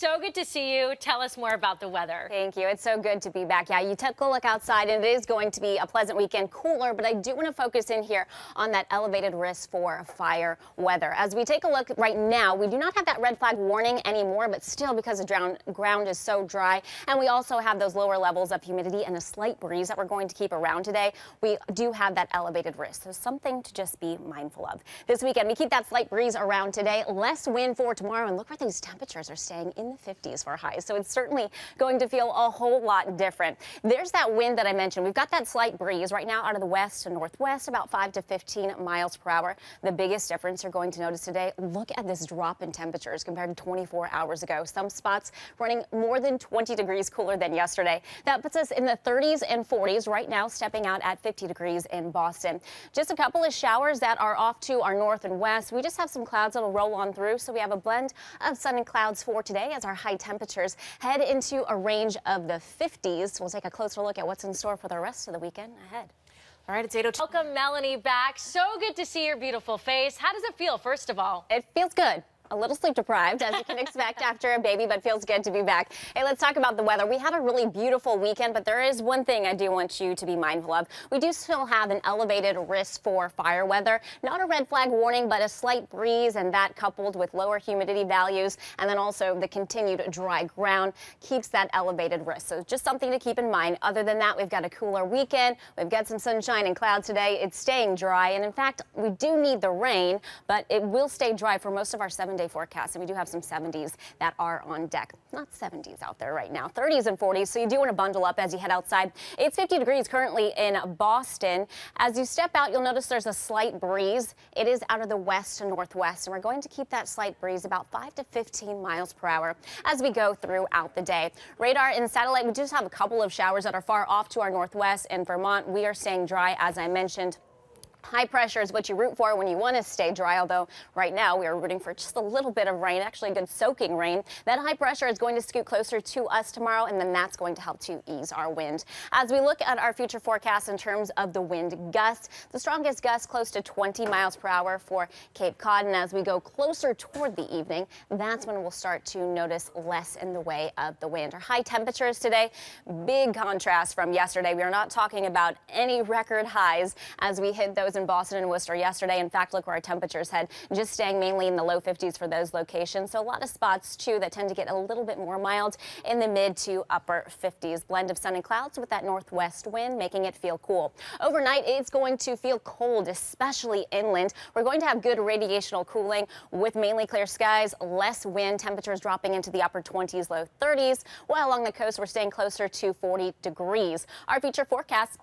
so good to see you. Tell us more about the weather. Thank you. It's so good to be back. Yeah, you took a look outside, and it is going to be a pleasant weekend, cooler, but I do want to focus in here on that elevated risk for fire weather. As we take a look right now, we do not have that red flag warning anymore, but still, because the ground is so dry, and we also have those lower levels of humidity and a slight breeze that we're going to keep around today, we do have that elevated risk. So something to just be mindful of. This weekend, we keep that slight breeze around today, less wind for tomorrow, and look where these temperatures are staying in the 50s for highs. So it's certainly going to feel a whole lot different. There's that wind that I mentioned. We've got that slight breeze right now out of the west to northwest, about 5 to 15 miles per hour. The biggest difference you're going to notice today, look at this drop in temperatures compared to 24 hours ago. Some spots running more than 20 degrees cooler than yesterday. That puts us in the 30s and 40s right now, stepping out at 50 degrees in Boston. Just a couple of showers that are off to our north and west. We just have some clouds that'll roll on through, so we have a blend of sun and clouds for today as our high temperatures head into a range of the 50s. We'll take a closer look at what's in store for the rest of the weekend ahead. All right, it's 8:02. Welcome, Melanie, back. So good to see your beautiful face. How does it feel, first of all? It feels good. A little sleep deprived, as you can expect after a baby, but feels good to be back. Hey, let's talk about the weather. We had a really beautiful weekend, but there is one thing I do want you to be mindful of. We do still have an elevated risk for fire weather. Not a red flag warning, but a slight breeze, and that coupled with lower humidity values, and then also the continued dry ground keeps that elevated risk. So just something to keep in mind. Other than that, we've got a cooler weekend. We've got some sunshine and clouds today. It's staying dry, and in fact, we do need the rain, but it will stay dry for most of our 7-day forecast, and we do have some 70s that are on deck. Not 70s out there right now, 30s and 40s, so you do want to bundle up as you head outside. It's 50 degrees currently in Boston. As you step out, you'll notice there's a slight breeze. It is out of the west to northwest, and we're going to keep that slight breeze about 5 to 15 miles per hour as we go throughout the day. Radar and satellite, we just have a couple of showers that are far off to our northwest. In Vermont, we are staying dry, as I mentioned. High pressure is what you root for when you want to stay dry, although right now we are rooting for just a little bit of rain, actually good soaking rain. That high pressure is going to scoot closer to us tomorrow, and then that's going to help to ease our wind. As we look at our future forecast in terms of the wind gusts, the strongest gusts close to 20 miles per hour for Cape Cod, and as we go closer toward the evening, that's when we'll start to notice less in the way of the wind. Our high temperatures today, big contrast from yesterday. We are not talking about any record highs as we hit those in Boston and Worcester yesterday. In fact, look where our temperatures head, just staying mainly in the low 50s for those locations. So a lot of spots, too, that tend to get a little bit more mild in the mid to upper 50s. Blend of sun and clouds with that northwest wind, making it feel cool. Overnight, it's going to feel cold, especially inland. We're going to have good radiational cooling with mainly clear skies, less wind, temperatures dropping into the upper 20s, low 30s, while along the coast, we're staying closer to 40 degrees. Our future forecast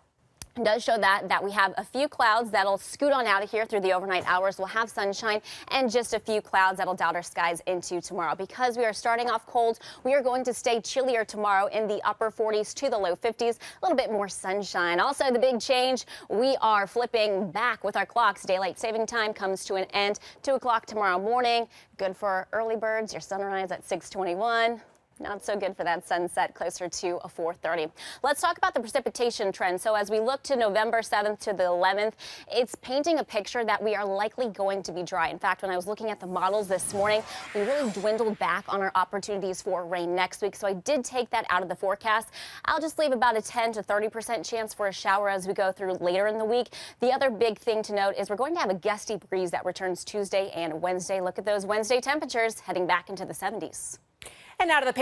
does show that we have a few clouds that'll scoot on out of here through the overnight hours. We'll have sunshine and just a few clouds that'll doubt our skies into tomorrow. Because we are starting off cold, we are going to stay chillier tomorrow in the upper 40s to the low 50s. A little bit more sunshine. Also, the big change, we are flipping back with our clocks. Daylight saving time comes to an end 2 o'clock tomorrow morning. Good for early birds. Your sunrise at 6:21. Not so good for that sunset, closer to a 4:30. Let's talk about the precipitation trend. So as we look to November 7th to the 11th, it's painting a picture that we are likely going to be dry. In fact, when I was looking at the models this morning, we really dwindled back on our opportunities for rain next week. So I did take that out of the forecast. I'll just leave about a 10 to 30% chance for a shower as we go through later in the week. The other big thing to note is we're going to have a gusty breeze that returns Tuesday and Wednesday. Look at those Wednesday temperatures heading back into the 70s. And out of the